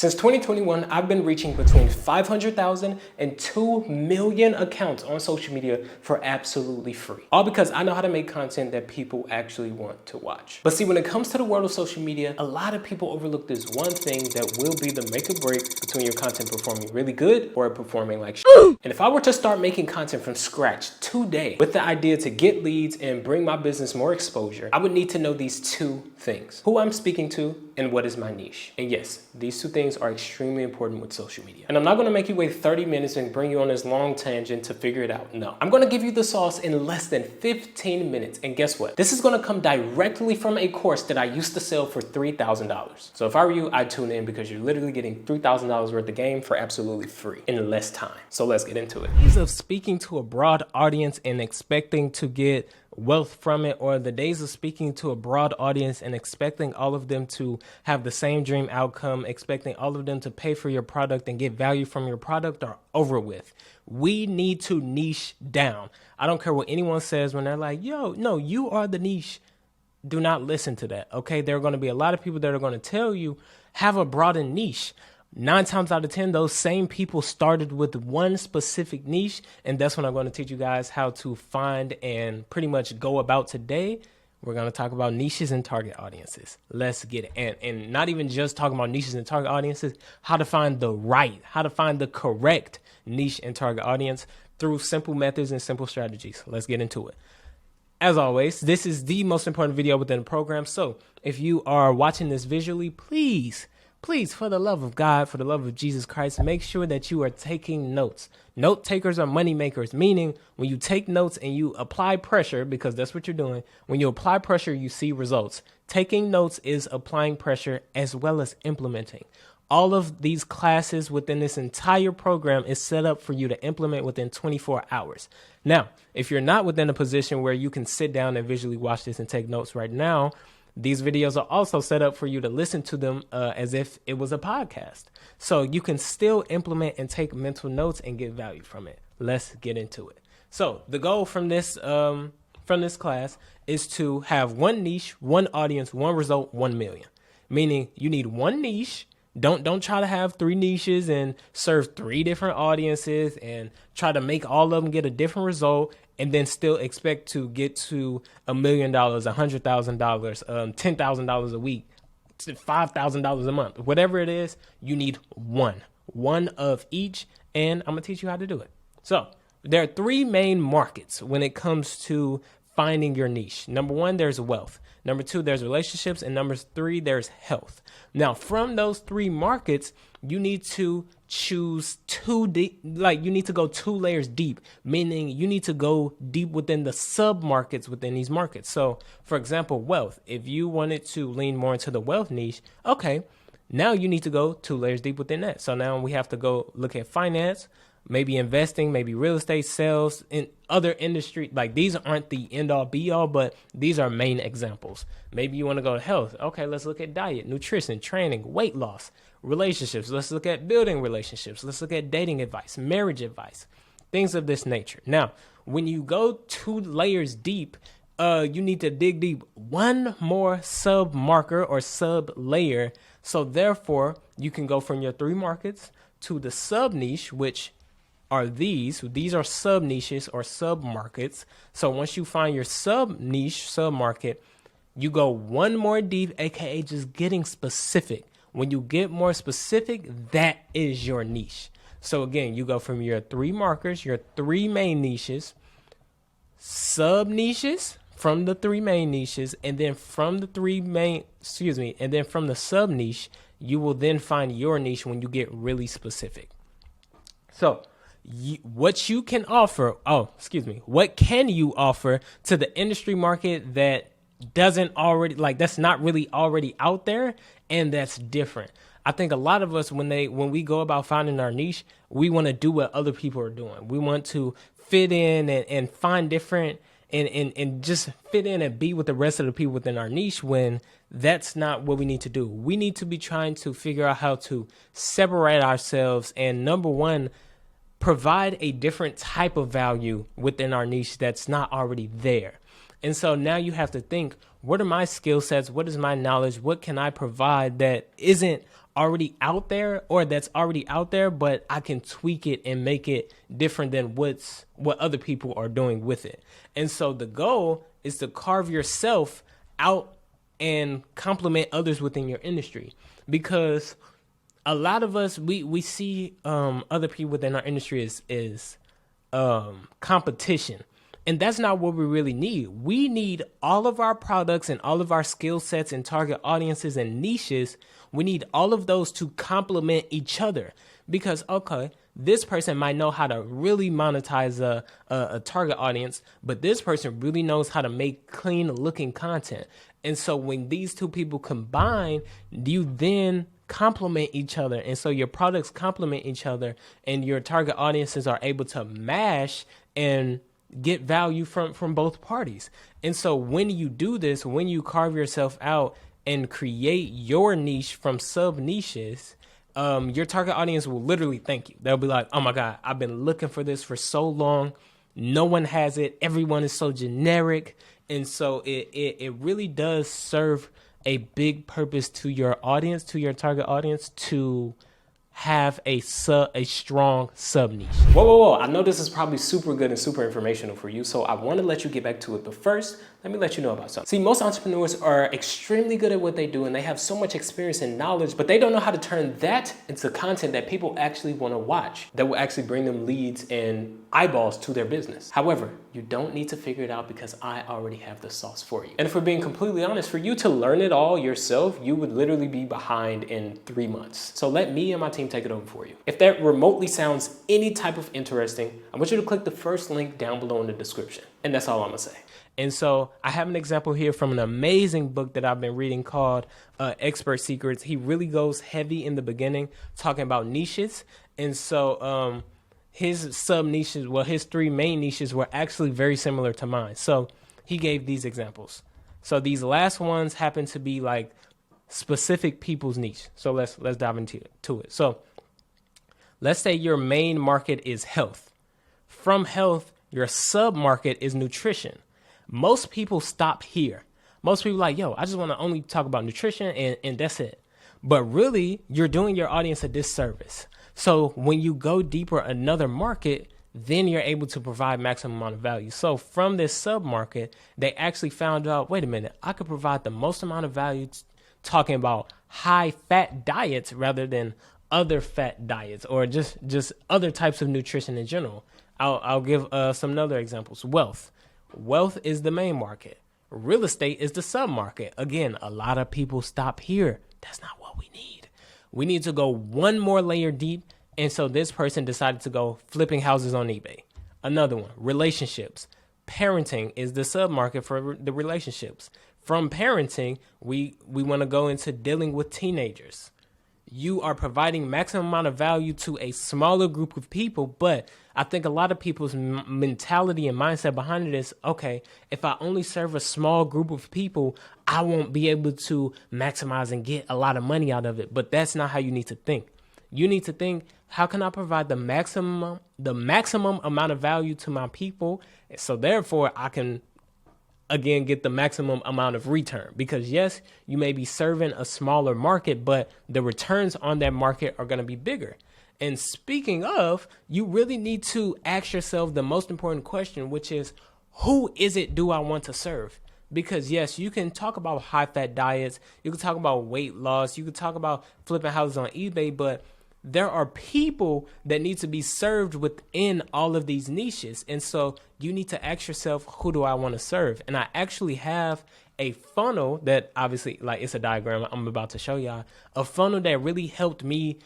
Since 2021, I've been reaching between 500,000 and 2 million accounts on social media for absolutely free. All because I know how to make content that people actually want to watch. But see, when it comes to the world of social media, a lot of people overlook this one thing that will be the make or break between your content performing really good or performing like shit. And if I were to start making content from scratch today with the idea to get leads and bring my business more exposure, I would need to know these two things: who I'm speaking to and what is my niche. And yes, these two things are extremely important with social media. And I'm not gonna make you wait 30 minutes and bring you on this long tangent to figure it out. No, I'm gonna give you the sauce in less than 15 minutes. And guess what? This is gonna come directly from a course that I used to sell for $3,000. So if I were you, I'd tune in because you're literally getting $3,000 worth of game for absolutely free in less time. So let's get into it. Ease of speaking to a broad audience and expecting to get wealth from it, or the days of speaking to a broad audience and expecting all of them to have the same dream outcome, expecting all of them to pay for your product and get value from your product, are over with. We need to niche down. I don't care what anyone says when they're like, yo, no, you are the niche. Do not listen to that, okay? There are going to be a lot of people that are going to tell you, have a broadened niche. 9 times out of 10, those same people started with one specific niche, and that's what I'm going to teach you guys how to find and pretty much go about today. We're going to talk about niches and target audiences. Let's get it. And not even just talking about niches and target audiences, how to find the correct niche and target audience through simple methods and simple strategies. Let's get into it. As always, this is the most important video within the program. So if you are watching this visually, please, for the love of God, for the love of Jesus Christ, make sure that you are taking notes. Note takers are money makers, meaning when you take notes and you apply pressure, because that's what you're doing, when you apply pressure, you see results. Taking notes is applying pressure as well as implementing. All of these classes within this entire program is set up for you to implement within 24 hours. Now, if you're not within a position where you can sit down and visually watch this and take notes right now, these videos are also set up for you to listen to them as if it was a podcast. So you can still implement and take mental notes and get value from it. Let's get into it. So the goal from this class is to have one niche, one audience, one result, 1 million. Meaning you need one niche. Don't try to have 3 niches and serve 3 different audiences and try to make all of them get a different result and then still expect to get to $1 million, $100,000, $10,000 a week, $5,000 a month, whatever it is. You need one of each, and I'm gonna teach you how to do it. So there are 3 main markets when it comes to finding your niche. Number 1, there's wealth. Number 2, there's relationships. And number 3, there's health. Now, from those 3 markets, you need to choose you need to go 2 layers deep, meaning you need to go deep within the sub markets within these markets. So for example, wealth, if you wanted to lean more into the wealth niche, okay, now you need to go 2 layers deep within that. So now we have to go look at finance, maybe investing, maybe real estate, sales, in other industry. Like, these aren't the end all be all, but these are main examples. Maybe you want to go to health. Okay, let's look at diet, nutrition, training, weight loss, relationships. Let's look at building relationships. Let's look at dating advice, marriage advice, things of this nature. Now, when you go 2 layers deep, you need to dig deep 1 more sub marker or sub layer. So therefore, you can go from your 3 markets to the sub niche, which are these are sub niches or sub markets. So once you find your sub niche, sub market, you go 1 more deep, aka just getting specific. When you get more specific, that is your niche. So again, you go from your 3 markers, your 3 main niches, sub niches from the 3 main niches, and then from the from the sub niche, you will then find your niche when you get really specific. So what can you offer to the industry market that doesn't already, that's not really already out there, and that's different? I think a lot of us, when we go about finding our niche, we want to do what other people are doing. We want to fit in and find different and just fit in and be with the rest of the people within our niche, when that's not what we need to do. We need to be trying to figure out how to separate ourselves and, number 1, provide a different type of value within our niche that's not already there. And so now you have to think, what are my skill sets? What is my knowledge? What can I provide that isn't already out there or that's already out there, but I can tweak it and make it different than what other people are doing with it. And so the goal is to carve yourself out and complement others within your industry, because a lot of us, we see other people within our industry as competition. And that's not what we really need. We need all of our products and all of our skill sets and target audiences and niches. We need all of those to complement each other, because, okay, this person might know how to really monetize a target audience, but this person really knows how to make clean looking content. And so when these two people combine, you then complement each other. And so your products complement each other and your target audiences are able to mash and get value from both parties. And so when you do this, when you carve yourself out and create your niche from sub niches, your target audience will literally thank you. They'll be like, oh my God, I've been looking for this for so long. No one has it. Everyone is so generic. And so it really does serve a big purpose to your audience, to your target audience, to have a strong sub niche. Whoa. I know this is probably super good and super informational for you, so I want to let you get back to it. But first, let me let you know about something. See, most entrepreneurs are extremely good at what they do and they have so much experience and knowledge, but they don't know how to turn that into content that people actually want to watch, that will actually bring them leads and eyeballs to their business. However, you don't need to figure it out because I already have the sauce for you. And if we're being completely honest, for you to learn it all yourself, you would literally be behind in 3 months. So let me and my team take it over for you. If that remotely sounds any type of interesting, I want you to click the first link down below in the description. And that's all I'm gonna say. And so I have an example here from an amazing book that I've been reading called Expert Secrets. He really goes heavy in the beginning talking about niches. And so his sub niches, well, his 3 main niches were actually very similar to mine. So he gave these examples. So these last ones happen to be like specific people's niche. So let's dive into it. So let's say your main market is health. From health, your sub market is nutrition. Most people stop here. Most people like, yo, I just want to only talk about nutrition and that's it. But really, you're doing your audience a disservice. So when you go deeper another market, then you're able to provide maximum amount of value. So from this sub market, they actually found out, wait a minute, I could provide the most amount of value talking about high fat diets rather than other fat diets or just other types of nutrition in general. I'll give some other examples. Wealth is the main market. Real estate is the sub market. Again, a lot of people stop here. That's not what we need. We need to go one more layer deep. And so this person decided to go flipping houses on eBay. Another one, relationships. Parenting is the sub market for the relationships. From parenting, we want to go into dealing with teenagers. You are providing maximum amount of value to a smaller group of people, but I think a lot of people's mentality and mindset behind it is, okay, if I only serve a small group of people, I won't be able to maximize and get a lot of money out of it. But that's not how you need to think. You need to think, how can I provide the maximum amount of value to my people? So therefore I can again, get the maximum amount of return. Because yes, you may be serving a smaller market, but the returns on that market are going to be bigger. And speaking of, you really need to ask yourself the most important question, which is, who is it do I want to serve? Because yes, you can talk about high fat diets, you can talk about weight loss, you can talk about flipping houses on eBay, but there are people that need to be served within all of these niches. And so you need to ask yourself, who do I want to serve? And I actually have a funnel that obviously, like, it's a diagram I'm about to show y'all, a funnel that really helped me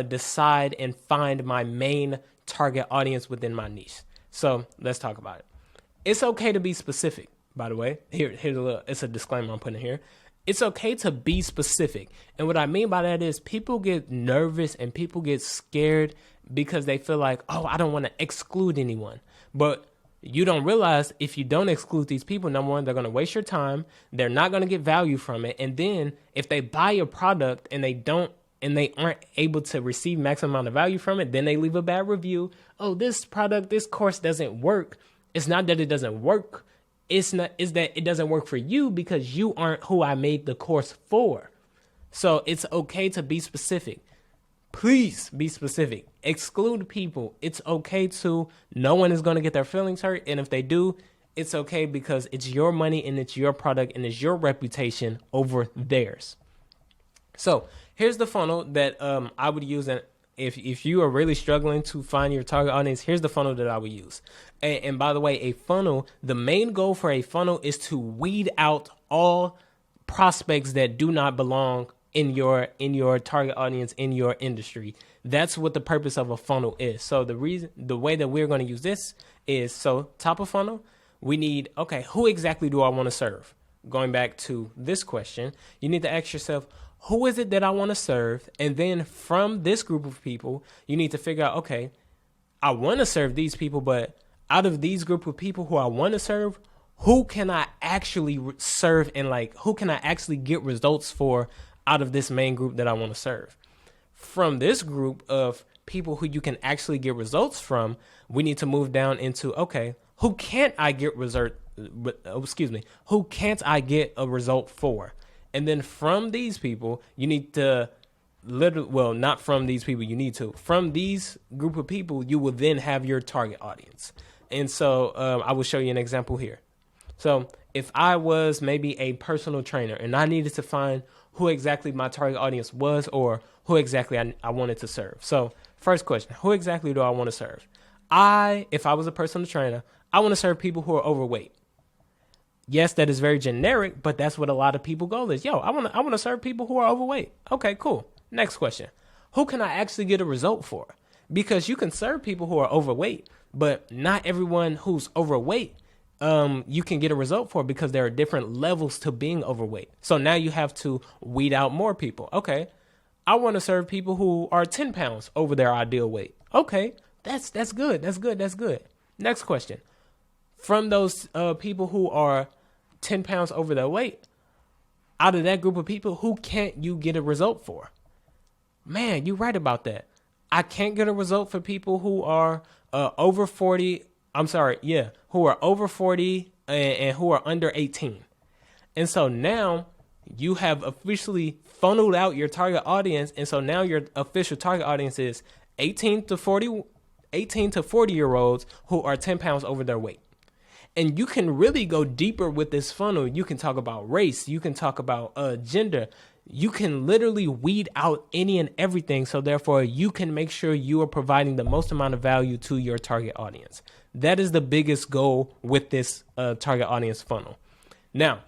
decide and find my main target audience within my niche. So let's talk about it. It's okay to be specific, by the way. Here's it's a disclaimer I'm putting here. It's okay to be specific. And what I mean by that is people get nervous and people get scared because they feel like, oh, I don't want to exclude anyone. But you don't realize if you don't exclude these people, number one, they're going to waste your time. They're not going to get value from it. And then if they buy a product and they aren't able to receive maximum amount of value from it, then they leave a bad review. Oh, this course doesn't work. It's not that it doesn't work. Is that it doesn't work for you because you aren't who I made the course for. So it's okay to be specific. Please be specific. Exclude people. It's okay to. No one is going to get their feelings hurt. And if they do, it's okay because it's your money and it's your product and it's your reputation over theirs. So here's the funnel that I would use. And if you are really struggling to find your target audience, here's the funnel that I would use. And by the way, a funnel, the main goal for a funnel is to weed out all prospects that do not belong in your target audience, in your industry. That's what the purpose of a funnel is. So the way that we're going to use this is, so top of funnel, we need, okay, who exactly do I want to serve? Going back to this question, you need to ask yourself, who is it that I want to serve? And then from this group of people, you need to figure out, okay, I want to serve these people, but out of these group of people who I want to serve, who can I actually serve and like, who can I actually get results for out of this main group that I want to serve? From this group of people who you can actually get results from, we need to move down into, okay, who can't I get who can't I get a result for? And then from these people, you need to not from these people, from these group of people, you will then have your target audience. And so I will show you an example here. So if I was maybe a personal trainer and I needed to find who exactly my target audience was or who exactly I wanted to serve. So first question, who exactly do I want to serve? If I was a personal trainer, I want to serve people who are overweight. Yes, that is very generic, but that's what a lot of people go is. Yo, I want to serve people who are overweight. Okay, cool. Next question. Who can I actually get a result for? Because you can serve people who are overweight, but not everyone who's overweight you can get a result for, because there are different levels to being overweight. So now you have to weed out more people. Okay, I want to serve people who are 10 pounds over their ideal weight. Okay, that's good. That's good. Next question. From those people who are 10 pounds over their weight, out of that group of people, who can't you get a result for? Man, you're right about that. I can't get a result for people who are over 40. Who are over 40 and who are under 18. And so now you have officially funneled out your target audience. And so now your official target audience is 18 to 40 year olds who are 10 pounds over their weight. And you can really go deeper with this funnel. You can talk about race. You can talk about gender. You can literally weed out any and everything. So therefore, you can make sure you are providing the most amount of value to your target audience. That is the biggest goal with this target audience funnel. Now,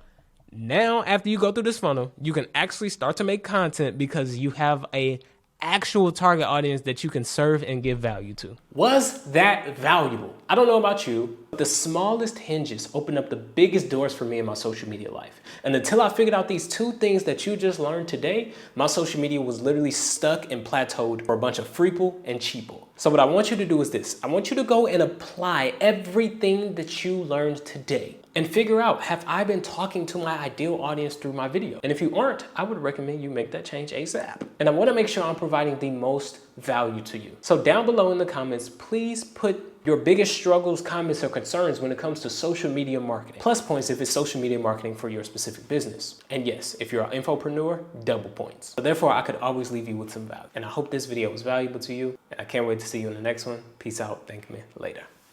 after you go through this funnel, you can actually start to make content because you have a actual target audience that you can serve and give value to. Was that valuable? I don't know about you, but the smallest hinges open up the biggest doors for me in my social media life. And until I figured out these two things that you just learned today, my social media was literally stuck and plateaued for a bunch of freeple and cheaple. So what I want you to do is this. I want you to go and apply everything that you learned today and figure out, have I been talking to my ideal audience through my video? And if you aren't, I would recommend you make that change ASAP. And I want to make sure I'm providing the most value to you. So down below in the comments, please put your biggest struggles, comments, or concerns when it comes to social media marketing. Plus points if it's social media marketing for your specific business. And yes, if you're an infopreneur, double points. So therefore, I could always leave you with some value. And I hope this video was valuable to you. And I can't wait to see you in the next one. Peace out. Thank me. Later.